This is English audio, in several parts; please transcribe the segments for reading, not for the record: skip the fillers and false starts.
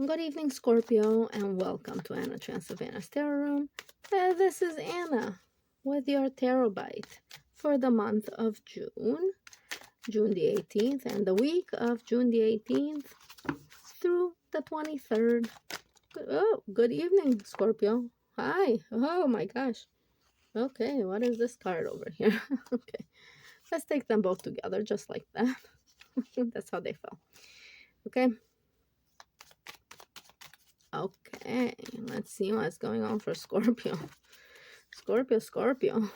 Good evening, Scorpio, and welcome to Anna Transylvania's Tarot Room. This is Anna with your Tarot Bite for the month of June, June the 18th, and the week of June the 18th through the 23rd. Oh, good evening, Scorpio. Hi. Oh my gosh. Okay, what is this card over here? Okay, let's take them both together just like that. That's how they fell. Okay. Okay, let's see what's going on for Scorpio. Scorpio.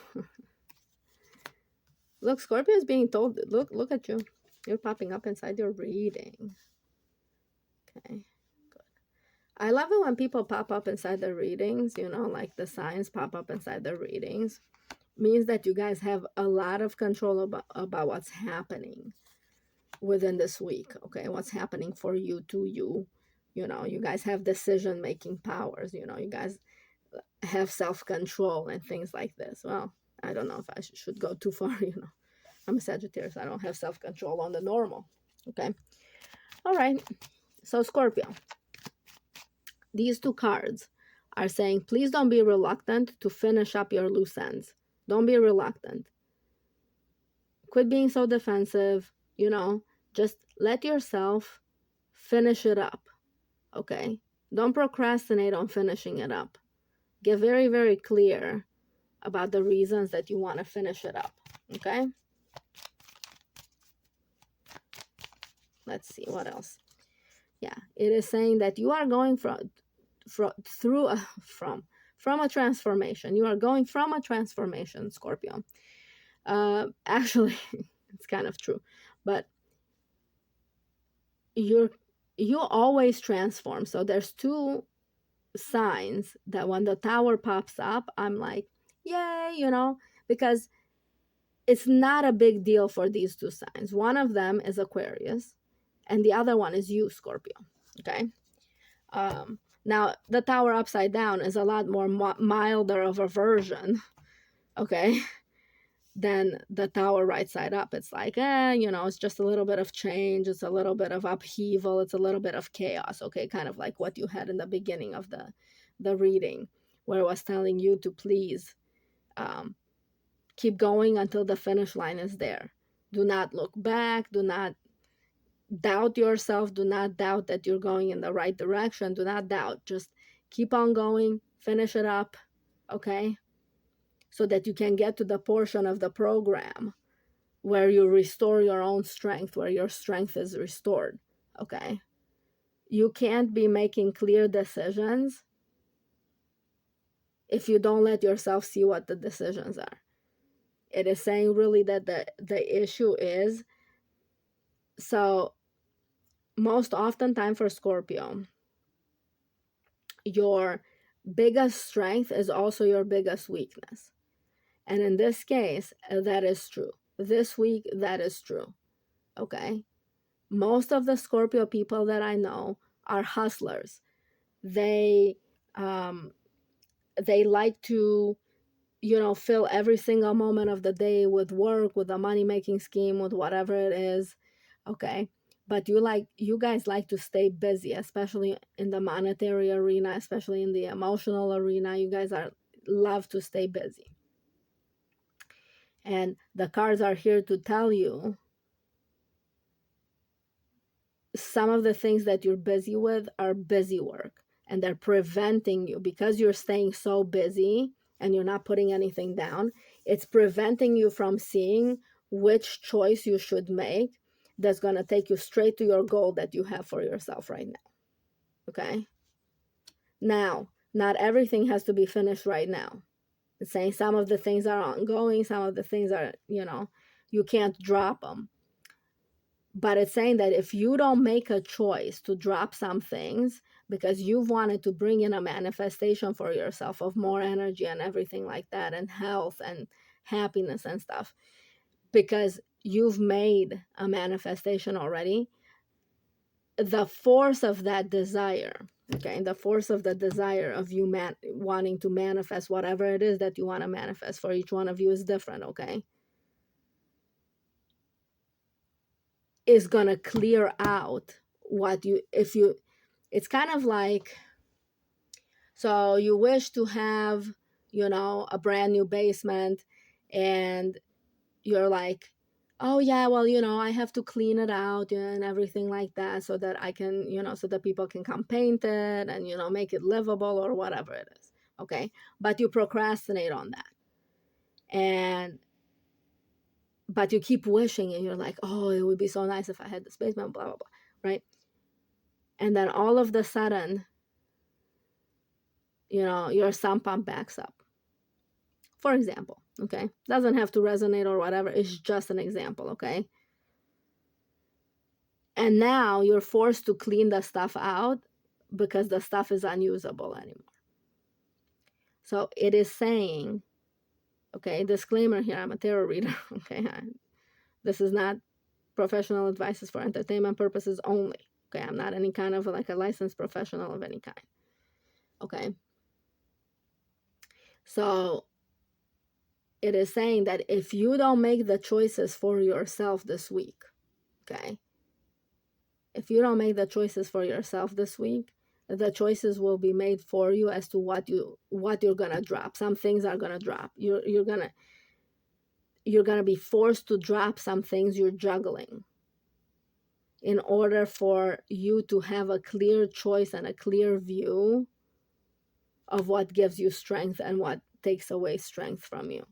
Look, Scorpio is being told, look at you. You're popping up inside your reading. Okay, good. I love it when people pop up inside the readings, you know, like the signs pop up inside the readings. Means that you guys have a lot of control about what's happening within this week, okay? What's happening for you, to you. You know, you guys have decision-making powers, you know, you guys have self-control and things like this. Well, I don't know if I should go too far, you know. I'm a Sagittarius. I don't have self-control on the normal. Okay. All right. So Scorpio, these two cards are saying, please don't be reluctant to finish up your loose ends. Don't be reluctant. Quit being so defensive, you know, just let yourself finish it up. Okay. Don't procrastinate on finishing it up. Get very, very clear about the reasons that you want to finish it up. Okay. Let's see what else. Yeah, it is saying that you are going from a transformation. You are going from a transformation, Scorpio. Actually, it's kind of true, but you always transform. So there's two signs that when the tower pops up, I'm like, yay, you know, because it's not a big deal for these two signs. One of them is Aquarius, and the other one is you, Scorpio. Okay. Now the tower upside down is a lot more milder of a version, okay, than the tower right side up. It's like, you know, it's just a little bit of change. It's a little bit of upheaval. It's a little bit of chaos, okay, kind of like what you had in the beginning of the reading, where it was telling you to please keep going until the finish line is there. Do not look back. Do not doubt yourself. Do not doubt that you're going in the right direction. Do not doubt. Just keep on going, finish it up, okay? So that you can get to the portion of the program where you restore your own strength, where your strength is restored, okay? You can't be making clear decisions if you don't let yourself see what the decisions are. It is saying really that the issue is, so most often time for Scorpio, your biggest strength is also your biggest weakness. And in this case, that is true. This week, that is true. Okay? Most of the Scorpio people that I know are hustlers. They like to, you know, fill every single moment of the day with work, with a money-making scheme, with whatever it is. Okay? But you guys like to stay busy, especially in the monetary arena, especially in the emotional arena. You guys love to stay busy. And the cards are here to tell you some of the things that you're busy with are busy work, and they're preventing you, because you're staying so busy and you're not putting anything down. It's preventing you from seeing which choice you should make that's going to take you straight to your goal that you have for yourself right now. Okay? Now, not everything has to be finished right now. It's saying some of the things are ongoing, some of the things are, you know, you can't drop them. But it's saying that if you don't make a choice to drop some things because you've wanted to bring in a manifestation for yourself of more energy and everything like that, and health and happiness and stuff, because you've made a manifestation already, the force of that desire, okay, the force of the desire of you wanting to manifest whatever it is that you want to manifest, for each one of you is different, okay, is going to clear out what you, it's kind of like, so you wish to have, a brand new basement, and you're like, oh yeah, well, I have to clean it out, and everything like that, so that I can, so that people can come paint it and, make it livable or whatever it is. Okay. But you procrastinate on that. And, but you keep wishing, and you're like, oh, it would be so nice if I had this basement, blah, blah, blah. Right. And then all of the sudden, your sump pump backs up, for example. Okay. Doesn't have to resonate or whatever. It's just an example. Okay. And now you're forced to clean the stuff out because the stuff is unusable anymore. So it is saying, okay, disclaimer here, I'm a tarot reader. Okay. This is not professional advice, is for entertainment purposes only. Okay. I'm not any kind of like a licensed professional of any kind. Okay. So it is saying that if you don't make the choices for yourself this week, okay, if you don't make the choices for yourself this week, the choices will be made for you as to what you're gonna drop. Some things are gonna drop. You're gonna be forced to drop some things you're juggling in order for you to have a clear choice and a clear view of what gives you strength and what takes away strength from you.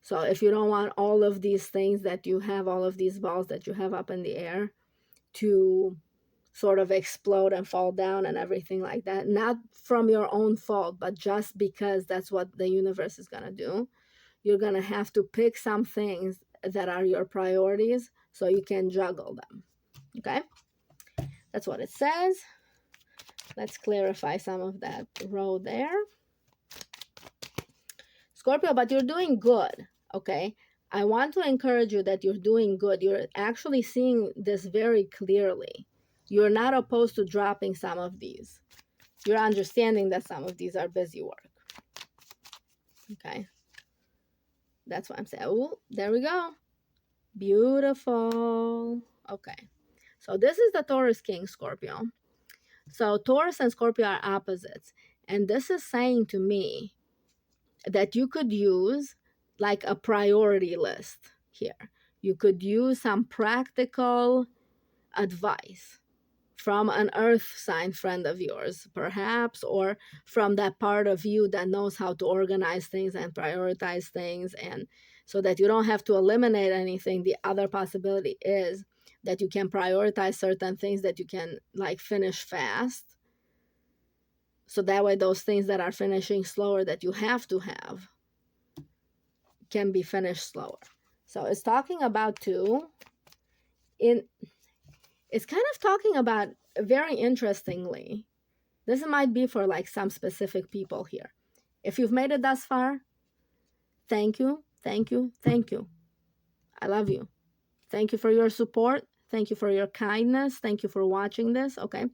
So if you don't want all of these things that you have, all of these balls that you have up in the air, to sort of explode and fall down and everything like that, not from your own fault, but just because that's what the universe is going to do, you're going to have to pick some things that are your priorities so you can juggle them. Okay? That's what it says. Let's clarify some of that row there. Scorpio, but you're doing good. Okay? I want to encourage you that you're doing good. You're actually seeing this very clearly. You're not opposed to dropping some of these. You're understanding that some of these are busy work. Okay. That's what I'm saying. Oh, there we go. Beautiful. Okay. So this is the Taurus King, Scorpio. So Taurus and Scorpio are opposites. And this is saying to me that you could use like a priority list here. You could use some practical advice from an earth sign friend of yours, perhaps, or from that part of you that knows how to organize things and prioritize things. And so that you don't have to eliminate anything, the other possibility is that you can prioritize certain things that you can like finish fast. So that way those things that are finishing slower that you have to have can be finished slower. So it's talking about it's kind of talking about, very interestingly, this might be for like some specific people here. If you've made it thus far, thank you, thank you, thank you. I love you. Thank you for your support. Thank you for your kindness. Thank you for watching this. Okay.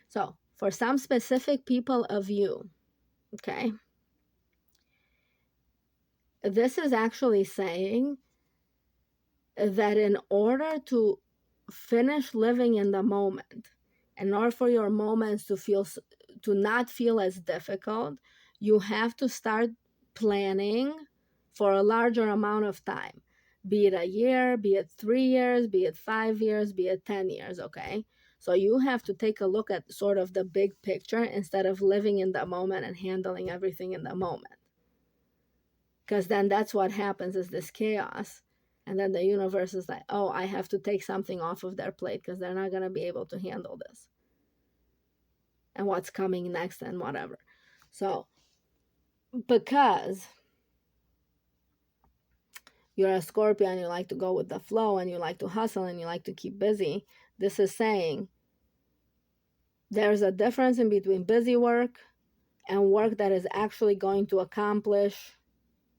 So for some specific people of you, okay, this is actually saying that in order to finish living in the moment, in order for your moments to not feel as difficult, you have to start planning for a larger amount of time, be it a year, be it 3 years, be it 5 years, be it 10 years. Okay, so you have to take a look at sort of the big picture instead of living in the moment and handling everything in the moment, because then that's what happens, is this chaos. And then the universe is like, oh, I have to take something off of their plate because they're not going to be able to handle this and what's coming next and whatever. So because you're a Scorpio and you like to go with the flow and you like to hustle and you like to keep busy, this is saying there's a difference in between busy work and work that is actually going to accomplish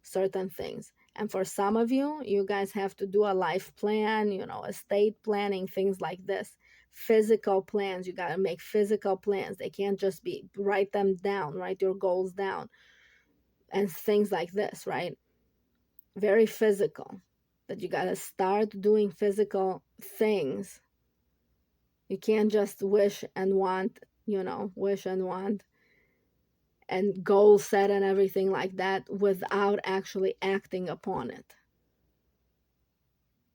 certain things. And for some of you, you guys have to do a life plan, estate planning, things like this. Physical plans. You got to make physical plans. They can't just be, write them down, write your goals down and things like this, right? Very physical. That you got to start doing physical things You can't just wish and want, wish and want and goal set and everything like that without actually acting upon it.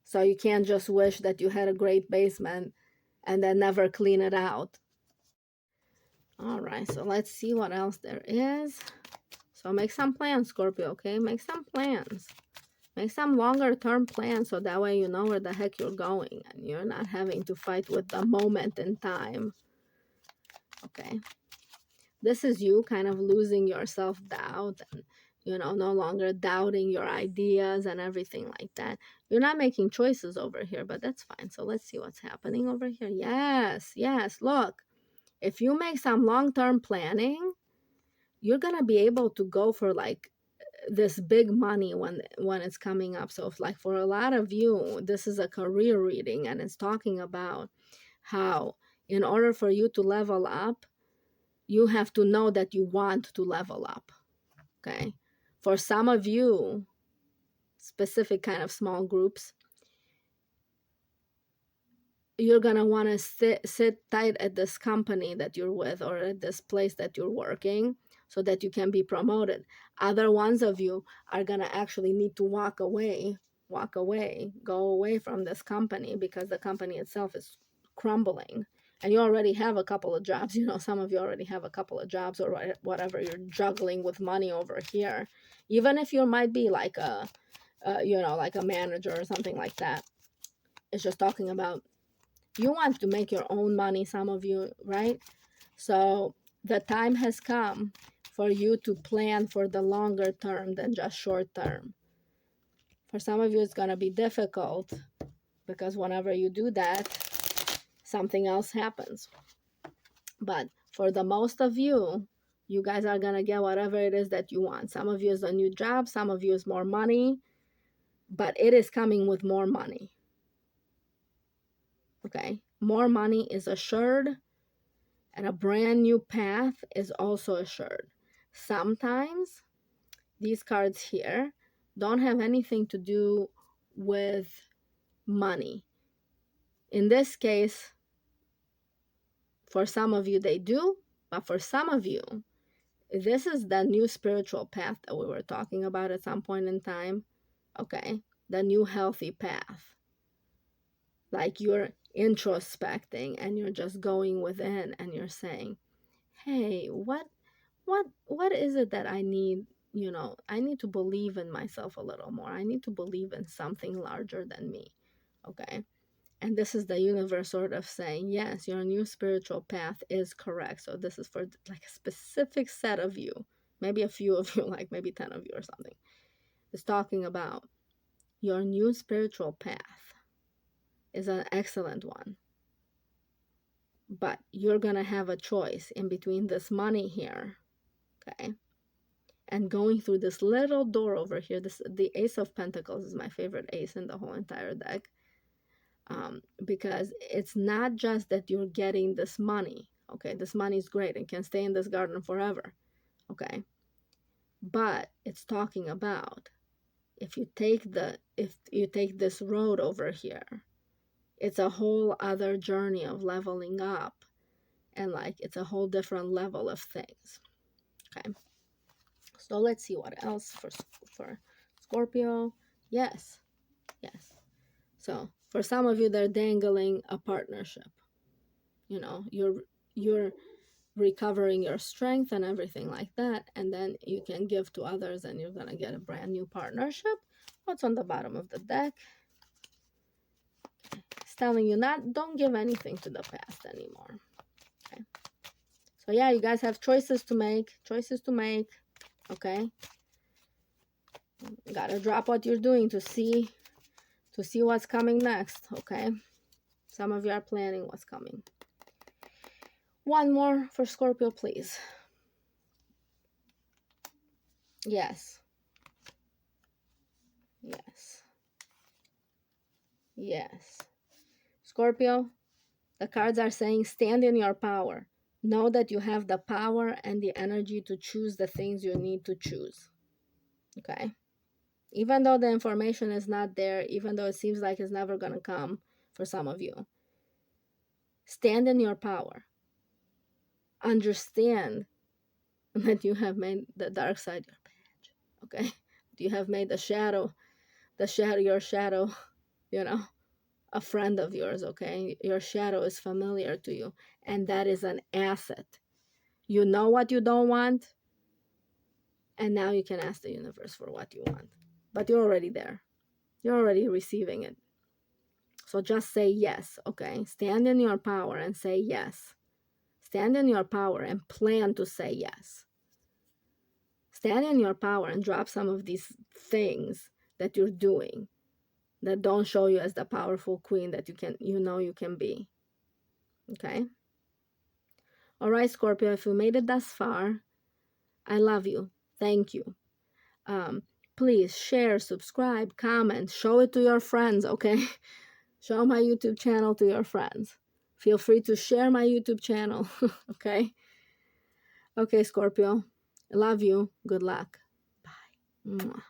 So you can't just wish that you had a great basement and then never clean it out. All right, so let's see what else there is. So make some plans, Scorpio, okay? Make some plans. Make some longer term plans so that way you know where the heck you're going and you're not having to fight with the moment in time. Okay. This is you kind of losing your self-doubt and, no longer doubting your ideas and everything like that. You're not making choices over here, but that's fine. So let's see what's happening over here. Yes, yes. Look, if you make some long-term planning, you're going to be able to go for like this big money when it's coming up. So if, like, for a lot of you, this is a career reading and it's talking about how in order for you to level up, you have to know that you want to level up. Okay. For some of you, specific kind of small groups, you're going to want to sit tight at this company that you're with or at this place that you're working so that you can be promoted. Other ones of you are going to actually need to walk away, go away from this company because the company itself is crumbling. And you already have a couple of jobs. Some of you already have a couple of jobs or whatever. You're juggling with money over here. Even if you might be like like a manager or something like that. It's just talking about you want to make your own money, some of you, right? So the time has come for you to plan for the longer term than just short term. For some of you, it's going to be difficult because whenever you do that, something else happens. But for the most of you, you guys are going to get whatever it is that you want. Some of you is a new job, some of you is more money, but it is coming with more money. Okay? More money is assured. And a brand new path is also assured. Sometimes these cards here don't have anything to do with money. In this case, for some of you, they do. But for some of you, this is the new spiritual path that we were talking about at some point in time. Okay? The new healthy path. Like you're introspecting and you're just going within and you're saying, hey, what is it that I need? I need to believe in myself a little more. I need to believe in something larger than me. Okay. And this is the universe sort of saying, yes, your new spiritual path is correct. So this is for like a specific set of you, maybe a few of you, like maybe 10 of you or something. It's talking about your new spiritual path is an excellent one. But you're going to have a choice in between this money here. Okay. And going through this little door over here, the Ace of Pentacles is my favorite ace in the whole entire deck, because it's not just that you're getting this money. Okay, this money is great and can stay in this garden forever. Okay, but it's talking about if you take this road over here, it's a whole other journey of leveling up, and like it's a whole different level of things. Okay. So let's see what else for Scorpio. Yes. So for some of you, they're dangling a partnership. You're recovering your strength and everything like that, and then you can give to others, and you're gonna get a brand new partnership. What's on the bottom of the deck? It's telling you don't give anything to the past anymore. Okay. So yeah, you guys have choices to make. Okay. You gotta drop what you're doing to see what's coming next. Okay. Some of you are planning what's coming. One more for Scorpio, please. Yes. Scorpio, the cards are saying stand in your power. Know that you have the power and the energy to choose the things you need to choose. Okay? Even though the information is not there, even though it seems like it's never going to come for some of you, Stand in your power. Understand that you have made the dark side your page. Okay? You have made your shadow, you know, a friend of yours, okay? Your shadow is familiar to you, and that is an asset. You know what you don't want, and now you can ask the universe for what you want. But you're already there. You're already receiving it. So just say yes, okay? Stand in your power and say yes. Stand in your power and plan to say yes. Stand in your power and drop some of these things that you're doing that don't show you as the powerful queen that you can be. Okay? All right, Scorpio, if you made it thus far, I love you. Thank you. Um, Please share, subscribe, comment, show it to your friends, okay? Show my YouTube channel to your friends. Feel free to share my YouTube channel, okay? Okay, Scorpio. Love you. Good luck. Bye. Mwah.